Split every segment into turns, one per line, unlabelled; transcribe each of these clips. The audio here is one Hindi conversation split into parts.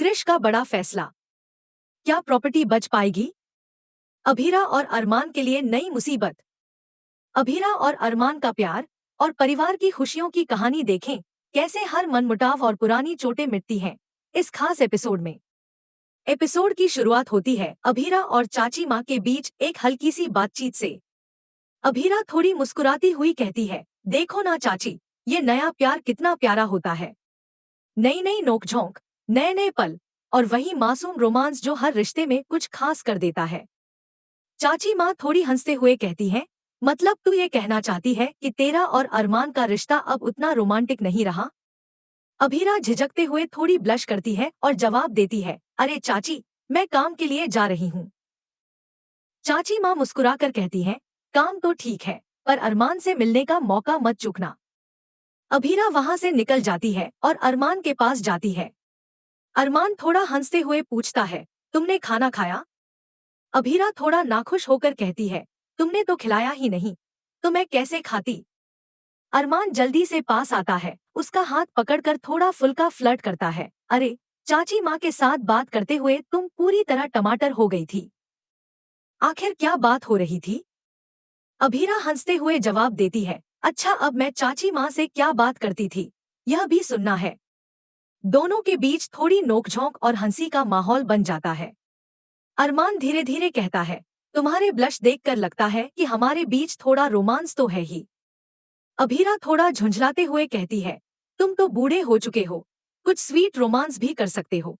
कृष का बड़ा फैसला। क्या प्रॉपर्टी बच पाएगी? अभीरा और अरमान के लिए नई मुसीबत। अभीरा और अरमान का प्यार और परिवार की खुशियों की कहानी देखें, कैसे हर मनमुटाव और पुरानी चोटें मिटती हैं इस खास एपिसोड में। एपिसोड की शुरुआत होती है अभीरा और चाची माँ के बीच एक हल्की सी बातचीत से। अभीरा थोड़ी मुस्कुराती हुई कहती है, देखो ना चाची, ये नया प्यार कितना प्यारा होता है। नई नई नोकझोंक, नए नए पल और वही मासूम रोमांस जो हर रिश्ते में कुछ खास कर देता है। चाची माँ थोड़ी हंसते हुए कहती है, मतलब तू ये कहना चाहती है कि तेरा और अरमान का रिश्ता अब उतना रोमांटिक नहीं रहा? अभीरा झिझकते हुए थोड़ी ब्लश करती है और जवाब देती है, अरे चाची, मैं काम के लिए जा रही हूँ। चाची माँ मुस्कुराकर कहती है, काम तो ठीक है, पर अरमान से मिलने का मौका मत चूकना। अभीरा वहां से निकल जाती है और अरमान के पास जाती है। अरमान थोड़ा हंसते हुए पूछता है, तुमने खाना खाया? अभीरा थोड़ा नाखुश होकर कहती है, तुमने तो खिलाया ही नहीं, तो मैं कैसे खाती? अरमान जल्दी से पास आता है, उसका हाथ पकड़कर थोड़ा फुल्का फ्लर्ट करता है, अरे, चाची माँ के साथ बात करते हुए तुम पूरी तरह टमाटर हो गई थी। आखिर क्या बात हो रही थी? अभीरा हंसते हुए जवाब देती है, अच्छा, अब मैं चाची माँ से क्या बात करती थी, यह भी सुनना है। दोनों के बीच थोड़ी नोकझोंक और हंसी का माहौल बन जाता है। अरमान धीरे धीरे कहता है, तुम्हारे ब्लश देखकर लगता है कि हमारे बीच थोड़ा रोमांस तो है ही। अभीरा थोड़ा झुंझलाते हुए कहती है, तुम तो बूढ़े हो चुके हो, कुछ स्वीट रोमांस भी कर सकते हो।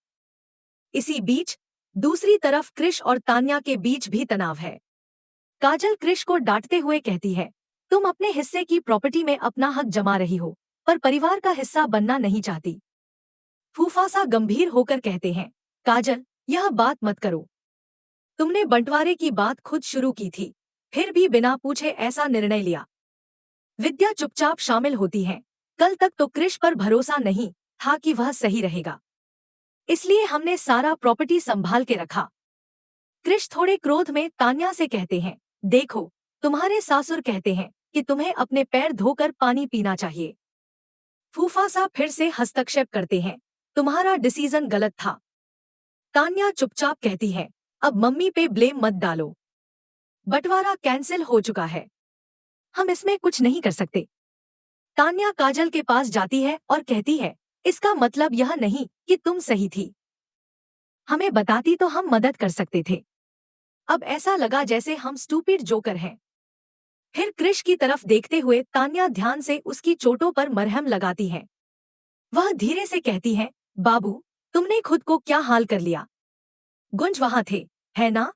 इसी बीच दूसरी तरफ कृष और तान्या के बीच भी तनाव है। काजल कृष को डांटते हुए कहती है, तुम अपने हिस्से की प्रॉपर्टी में अपना हक जमा रही हो, पर परिवार का हिस्सा बनना नहीं चाहती। फूफासा गंभीर होकर कहते हैं, काजल, यह बात मत करो। तुमने बंटवारे की बात खुद शुरू की थी, फिर भी बिना पूछे ऐसा निर्णय लिया। विद्या चुपचाप शामिल होती है, कल तक तो कृष पर भरोसा नहीं था कि वह सही रहेगा, इसलिए हमने सारा प्रॉपर्टी संभाल के रखा। कृष थोड़े क्रोध में तान्या से कहते हैं, देखो, तुम्हारे सासुर कहते हैं कि तुम्हें अपने पैर धोकर पानी पीना चाहिए। फूफासा फिर से हस्तक्षेप करते हैं, तुम्हारा डिसीजन गलत था। तान्या चुपचाप कहती है, अब मम्मी पे ब्लेम मत डालो, बंटवारा कैंसिल हो चुका है, हम इसमें कुछ नहीं कर सकते। तान्या काजल के पास जाती है और कहती है, इसका मतलब यह नहीं कि तुम सही थी, हमें बताती तो हम मदद कर सकते थे। अब ऐसा लगा जैसे हम स्टूपिड जोकर हैं। फिर कृष की तरफ देखते हुए तान्या ध्यान से उसकी चोटों पर मरहम लगाती है। वह धीरे से कहती है, बाबू, तुमने खुद को क्या हाल कर लिया? गुंज वहां थे, है ना?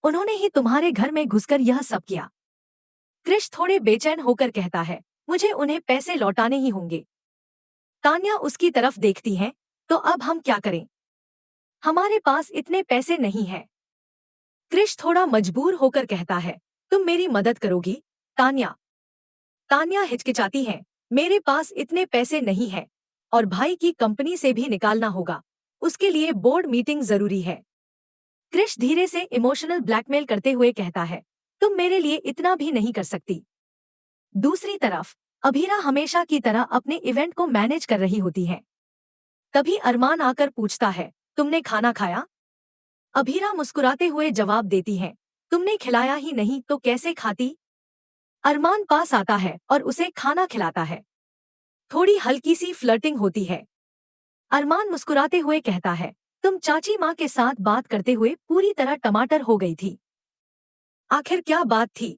उन्होंने ही तुम्हारे घर में घुसकर यह सब किया। कृष थोड़े बेचैन होकर कहता है, मुझे उन्हें पैसे लौटाने ही होंगे। तान्या उसकी तरफ देखती है, तो अब हम क्या करें? हमारे पास इतने पैसे नहीं हैं। कृष थोड़ा मजबूर होकर कहता है, तुम मेरी मदद करोगी, तान्या? तान्या हिचकिचाती है, मेरे पास इतने पैसे नहीं हैं, और भाई की कंपनी से भी निकालना होगा, उसके लिए बोर्ड मीटिंग जरूरी है। कृष धीरे से इमोशनल ब्लैकमेल करते हुए कहता है, तुम मेरे लिए इतना भी नहीं कर सकती। दूसरी तरफ अभीरा हमेशा की तरह अपने इवेंट को मैनेज कर रही होती है। तभी अरमान आकर पूछता है, तुमने खाना खाया? अभीरा मुस्कुराते हुए जवाब देती है, तुमने खिलाया ही नहीं तो कैसे खाती? अरमान पास आता है और उसे खाना खिलाता है। थोड़ी हल्की सी फ्लर्टिंग होती है। अरमान मुस्कुराते हुए कहता है, तुम चाची माँ के साथ बात करते हुए पूरी तरह टमाटर हो गई थी। आखिर क्या बात थी?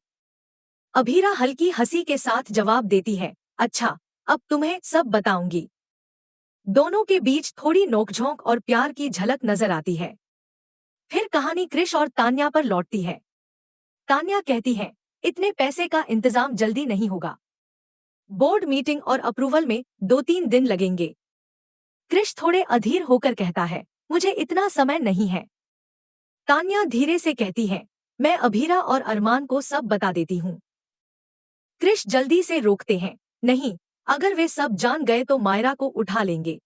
अभीरा हल्की हंसी के साथ जवाब देती है, अच्छा, अब तुम्हें सब बताऊंगी। दोनों के बीच थोड़ी नोकझोंक और प्यार की झलक नजर आती है। फिर कहानी कृष और तान्या पर लौटती है। तान्या कहती है, इतने पैसे का इंतजाम जल्दी नहीं होगा, बोर्ड मीटिंग और अप्रूवल में 2-3 दिन लगेंगे। कृष थोड़े अधीर होकर कहता है, मुझे इतना समय नहीं है। तान्या धीरे से कहती है, मैं अभीरा और अरमान को सब बता देती हूँ। कृष जल्दी से रोकते हैं, नहीं, अगर वे सब जान गए तो मायरा को उठा लेंगे,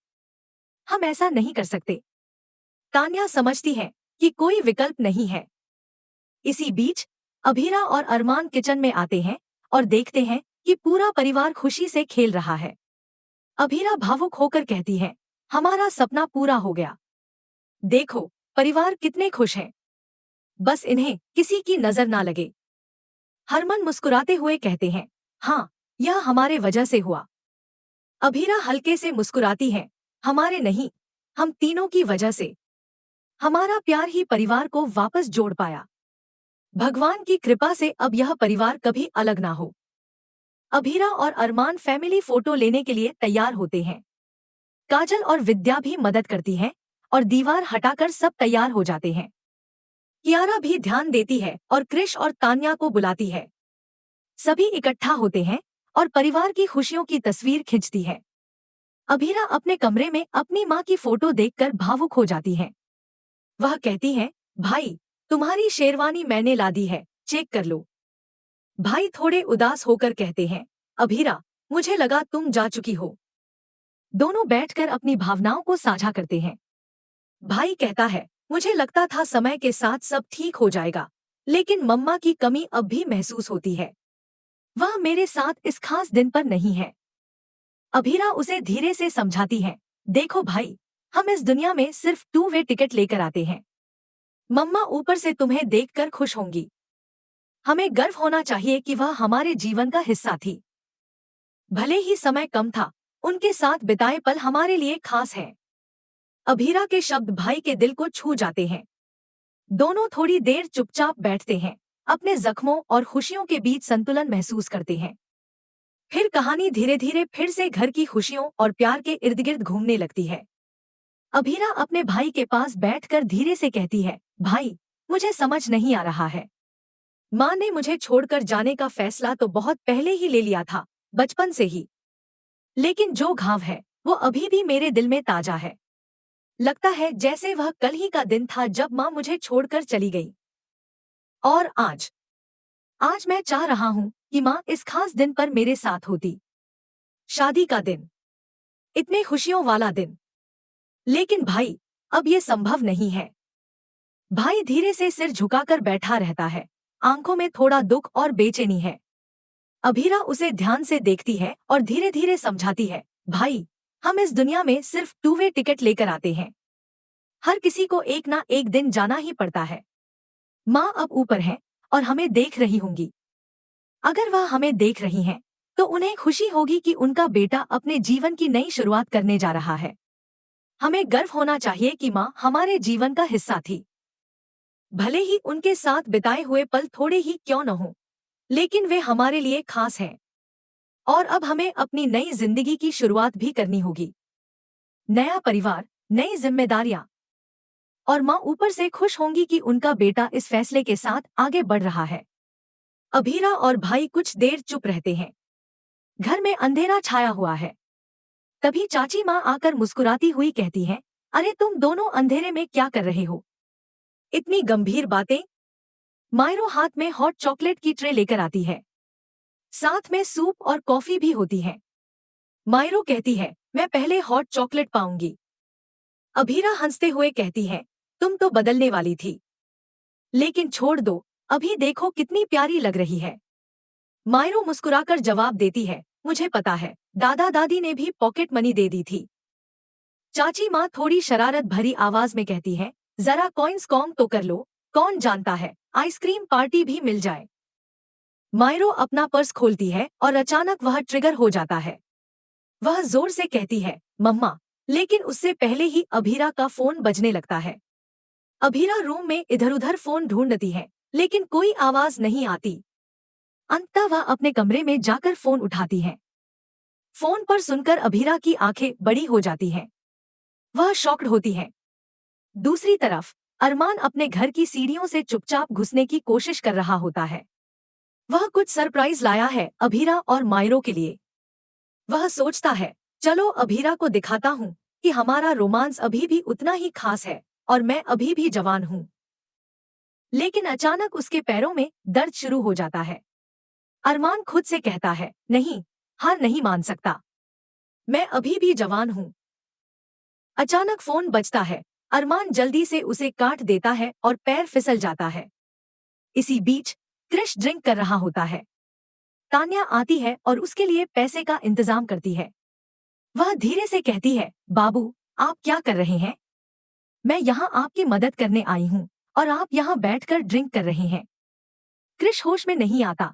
हम ऐसा नहीं कर सकते। तान्या समझती है कि कोई विकल्प नहीं है। इसी बीच अभीरा और अरमान किचन में आते हैं और देखते हैं कि पूरा परिवार खुशी से खेल रहा है। अभीरा भावुक होकर कहती है, हमारा सपना पूरा हो गया। देखो, परिवार कितने खुश हैं। बस इन्हें किसी की नजर ना लगे। हरमन मुस्कुराते हुए कहते हैं, हाँ, यह हमारे वजह से हुआ। अभीरा हल्के से मुस्कुराती है, हमारे नहीं, हम तीनों की वजह से। हमारा प्यार ही परिवार को वापस जोड़ पाया। भगवान की कृपा से अब यह परिवार कभी अलग ना हो। अभीरा और अरमान फैमिली फोटो लेने के लिए तैयार होते हैं। काजल और विद्या भी मदद करती हैं और दीवार हटाकर सब तैयार हो जाते हैं। कियारा भी ध्यान देती है और क्रिश और तान्या को बुलाती है। सभी इकट्ठा होते हैं और परिवार की खुशियों की तस्वीर खिंचती है। अभीरा अपने कमरे में अपनी माँ की फोटो देखकर भावुक हो जाती है। वह कहती है, भाई, तुम्हारी शेरवानी मैंने ला दी है, चेक कर लो। भाई थोड़े उदास होकर कहते हैं, अभीरा, मुझे लगा तुम जा चुकी हो। दोनों बैठकर अपनी भावनाओं को साझा करते हैं। भाई कहता है, मुझे लगता था समय के साथ सब ठीक हो जाएगा, लेकिन मम्मा की कमी अब भी महसूस होती है। वह मेरे साथ इस खास दिन पर नहीं है। अभीरा उसे धीरे से समझाती है, देखो भाई, हम इस दुनिया में सिर्फ 2 वे टिकट लेकर आते हैं। मम्मा ऊपर से तुम्हें देखकर खुश होंगी। हमें गर्व होना चाहिए कि वह हमारे जीवन का हिस्सा थी। भले ही समय कम था, उनके साथ बिताए पल हमारे लिए खास हैं। अभीरा के शब्द भाई के दिल को छू जाते हैं। दोनों थोड़ी देर चुपचाप बैठते हैं, अपने जख्मों और खुशियों के बीच संतुलन महसूस करते हैं। फिर कहानी धीरे धीरे फिर से घर की खुशियों और प्यार के इर्द गिर्द घूमने लगती है। अभीरा अपने भाई के पास बैठकर धीरे से कहती है, भाई, मुझे समझ नहीं आ रहा है। माँ ने मुझे छोड़कर जाने का फैसला तो बहुत पहले ही ले लिया था, बचपन से ही। लेकिन जो घाव है वो अभी भी मेरे दिल में ताजा है। लगता है जैसे वह कल ही का दिन था जब माँ मुझे छोड़कर चली गई। और आज आज मैं चाह रहा हूँ कि माँ इस खास दिन पर मेरे साथ होती। शादी का दिन, इतने खुशियों वाला दिन। लेकिन भाई, अब ये संभव नहीं है। भाई धीरे से सिर झुकाकर बैठा रहता है, आंखों में थोड़ा दुख और बेचैनी है। अभीरा उसे ध्यान से देखती है और धीरे धीरे समझाती है, भाई, हम इस दुनिया में सिर्फ 2 वे टिकट लेकर आते हैं। हर किसी को एक ना एक दिन जाना ही पड़ता है। माँ अब ऊपर है और हमें देख रही होंगी। अगर वह हमें देख रही हैं, तो उन्हें खुशी होगी कि उनका बेटा अपने जीवन की नई शुरुआत करने जा रहा है। हमें गर्व होना चाहिए कि माँ हमारे जीवन का हिस्सा थी। भले ही उनके साथ बिताए हुए पल थोड़े ही क्यों न हों, लेकिन वे हमारे लिए खास हैं। और अब हमें अपनी नई जिंदगी की शुरुआत भी करनी होगी। नया परिवार, नई जिम्मेदारियां। और माँ ऊपर से खुश होंगी कि उनका बेटा इस फैसले के साथ आगे बढ़ रहा है। अभीरा और भाई कुछ देर चुप रहते हैं। घर में अंधेरा छाया हुआ है। तभी चाची माँ आकर मुस्कुराती हुई कहती हैं, अरे तुम दोनों अंधेरे में क्या कर रहे हो? इतनी गंभीर बातें। मायरो हाथ में हॉट चॉकलेट की ट्रे लेकर आती है। साथ में सूप और कॉफी भी होती है। मायरो कहती है, मैं पहले हॉट चॉकलेट पाऊंगी। अभीरा हंसते हुए कहती है, तुम तो बदलने वाली थी, लेकिन छोड़ दो, अभी देखो कितनी प्यारी लग रही है। मायरो मुस्कुराकर जवाब देती है, मुझे पता है, दादा दादी ने भी पॉकेट मनी दे दी थी। चाची माँ थोड़ी शरारत भरी आवाज में कहती है, जरा कॉइन्स कॉम तो कर लो, कौन जानता है आइसक्रीम पार्टी भी मिल जाए। मायरो अपना पर्स खोलती है और अचानक वह ट्रिगर हो जाता है। वह जोर से कहती है, मम्मा, लेकिन उससे पहले ही अभीरा का फोन बजने लगता है। अभीरा रूम में इधर उधर फोन ढूंढती है, लेकिन कोई आवाज नहीं आती। अंततः वह अपने कमरे में जाकर फोन उठाती है। फोन पर सुनकर अभीरा की आंखें बड़ी हो जाती हैं। वह शॉक्ड होती है। दूसरी तरफ अरमान अपने घर की सीढ़ियों से चुपचाप घुसने की कोशिश कर रहा होता है। वह कुछ सरप्राइज लाया है अभीरा और मायरो के लिए। वह सोचता है, चलो अभीरा को दिखाता हूँ कि हमारा रोमांस अभी भी उतना ही खास है और मैं अभी भी जवान हूँ। लेकिन अचानक उसके पैरों में दर्द शुरू हो जाता है। अरमान खुद से कहता है, नहीं, हार नहीं मान सकता, मैं अभी भी जवान हूँ। अचानक फोन बजता है। अरमान जल्दी से उसे काट देता है और पैर फिसल जाता है। इसी बीच क्रिश ड्रिंक कर रहा होता है। तान्या आती है और उसके लिए पैसे का इंतजाम करती है। वह धीरे से कहती है, बाबू, आप क्या कर रहे हैं? मैं यहाँ आपकी मदद करने आई हूँ और आप यहाँ बैठकर ड्रिंक कर रहे हैं। क्रिश होश में नहीं आता।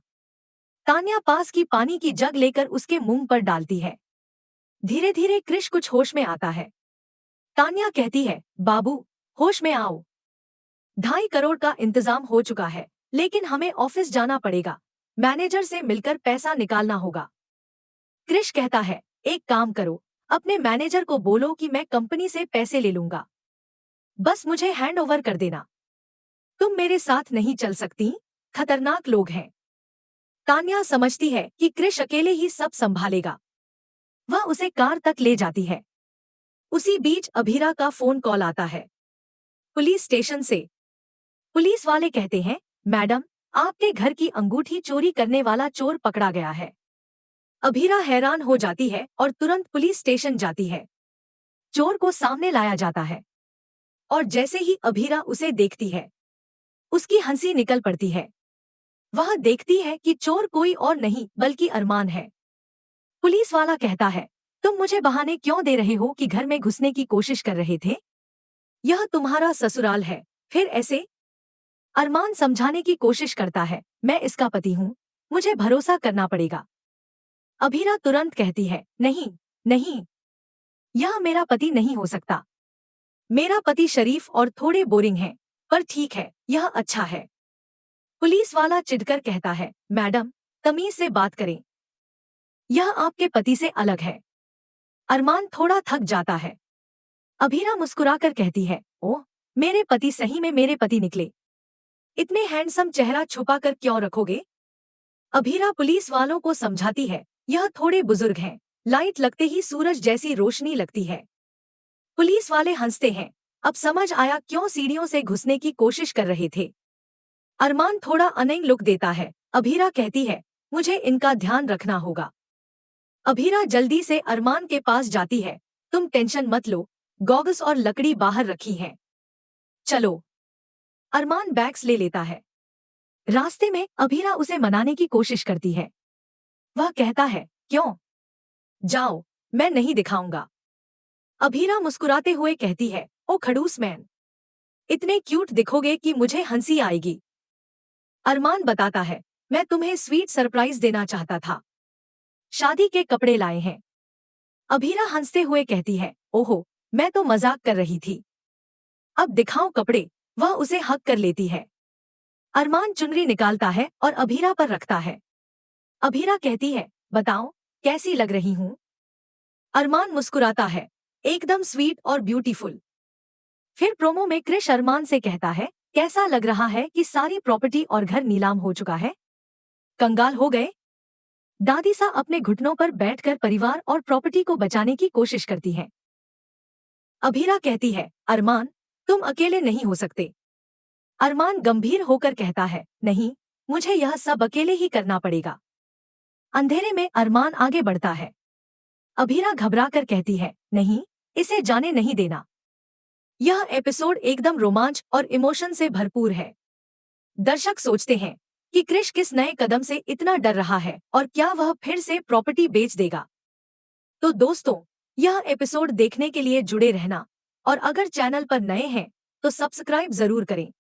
तान्या पास की पानी की जग लेकर उसके मुंह पर डालती है। धीरे धीरे क्रिश कुछ होश में आता है। तान्या कहती है, बाबू, होश में आओ। 2.5 करोड़ का इंतजाम हो चुका है, लेकिन हमें ऑफिस जाना पड़ेगा। मैनेजर से मिलकर पैसा निकालना होगा। क्रिश कहता है, एक काम करो, अपने मैनेजर को बोलो कि मैं कंपनी से पैसे ले लूंगा, बस मुझे हैंड ओवर कर देना। तुम मेरे साथ नहीं चल सकती, खतरनाक लोग हैं। तान्या समझती है कि क्रिश अकेले ही सब संभालेगा। वह उसे कार तक ले जाती है। उसी बीच अभीरा का फोन कॉल आता है, पुलिस स्टेशन से। पुलिस वाले कहते हैं, मैडम, आपके घर की अंगूठी चोरी करने वाला चोर पकड़ा गया है। अभीरा हैरान हो जाती है और तुरंत पुलिस स्टेशन जाती है। चोर को सामने लाया जाता है और जैसे ही अभीरा उसे देखती है, उसकी हंसी निकल पड़ती है। वह देखती है कि चोर कोई और नहीं बल्कि अरमान है। पुलिस वाला कहता है, तुम मुझे बहाने क्यों दे रहे हो कि घर में घुसने की कोशिश कर रहे थे? यह तुम्हारा ससुराल है, फिर ऐसे? अरमान समझाने की कोशिश करता है, मैं इसका पति हूँ, मुझे भरोसा करना पड़ेगा। अभीरा तुरंत कहती है, नहीं नहीं, यह मेरा पति नहीं हो सकता। मेरा पति शरीफ और थोड़े बोरिंग है, पर ठीक है, यह अच्छा है। पुलिस वाला चिढ़कर कहता है, मैडम, तमीज से बात करें, यह आपके पति से अलग है। अरमान थोड़ा थक जाता है। अभीरा मुस्कुराकर कहती है, ओह, मेरे पति सही में मेरे पति निकले। इतने हैंडसम चेहरा छुपाकर क्यों रखोगे? अभीरा पुलिस वालों को समझाती है, यह थोड़े बुजुर्ग हैं, लाइट लगते ही सूरज जैसी रोशनी लगती है। पुलिस वाले हंसते हैं, अब समझ आया क्यों सीढ़ियों से घुसने की कोशिश कर रहे थे। अरमान थोड़ा अनेंग लुक देता है। अभीरा कहती है, मुझे इनका ध्यान रखना होगा। अभीरा जल्दी से अरमान के पास जाती है, तुम टेंशन मत लो, गॉगल्स और लकड़ी बाहर रखी हैं, चलो। अरमान बैग्स ले लेता है। रास्ते में अभीरा उसे मनाने की कोशिश करती है। वह कहता है, क्यों? जाओ, मैं नहीं दिखाऊंगा। अभीरा मुस्कुराते हुए कहती है, ओ खड़ूस मैन, इतने क्यूट दिखोगे कि मुझे हंसी आएगी। अरमान बताता है, मैं तुम्हें स्वीट सरप्राइज देना चाहता था, शादी के कपड़े लाए हैं। अभीरा हंसते हुए कहती है, ओहो, मैं तो मजाक कर रही थी, अब दिखाऊं कपड़े। वह उसे हक कर लेती है। अरमान चुनरी निकालता है और अभीरा पर रखता है। अभीरा कहती है, बताओ, कैसी लग रही हूं? अरमान मुस्कुराता है, एकदम स्वीट और ब्यूटीफुल। फिर प्रोमो में क्रिश अरमान से कहता है, कैसा लग रहा है कि सारी प्रॉपर्टी और घर नीलाम हो चुका है? कंगाल हो गए? दादी सा अपने घुटनों पर बैठकर परिवार और प्रॉपर्टी को बचाने की कोशिश करती है। अभीरा कहती है, अरमान, तुम अकेले नहीं हो सकते। अरमान गंभीर होकर कहता है, नहीं, मुझे यह सब अकेले ही करना पड़ेगा। अंधेरे में अरमान आगे बढ़ता है। अभीरा घबराकर कहती है, नहीं, इसे जाने नहीं देना। यह एपिसोड एकदम रोमांच और इमोशन से भरपूर है। दर्शक सोचते हैं कि क्रिश किस नए कदम से इतना डर रहा है और क्या वह फिर से प्रॉपर्टी बेच देगा। तो दोस्तों, यह एपिसोड देखने के लिए जुड़े रहना और अगर चैनल पर नए हैं तो सब्सक्राइब जरूर करें।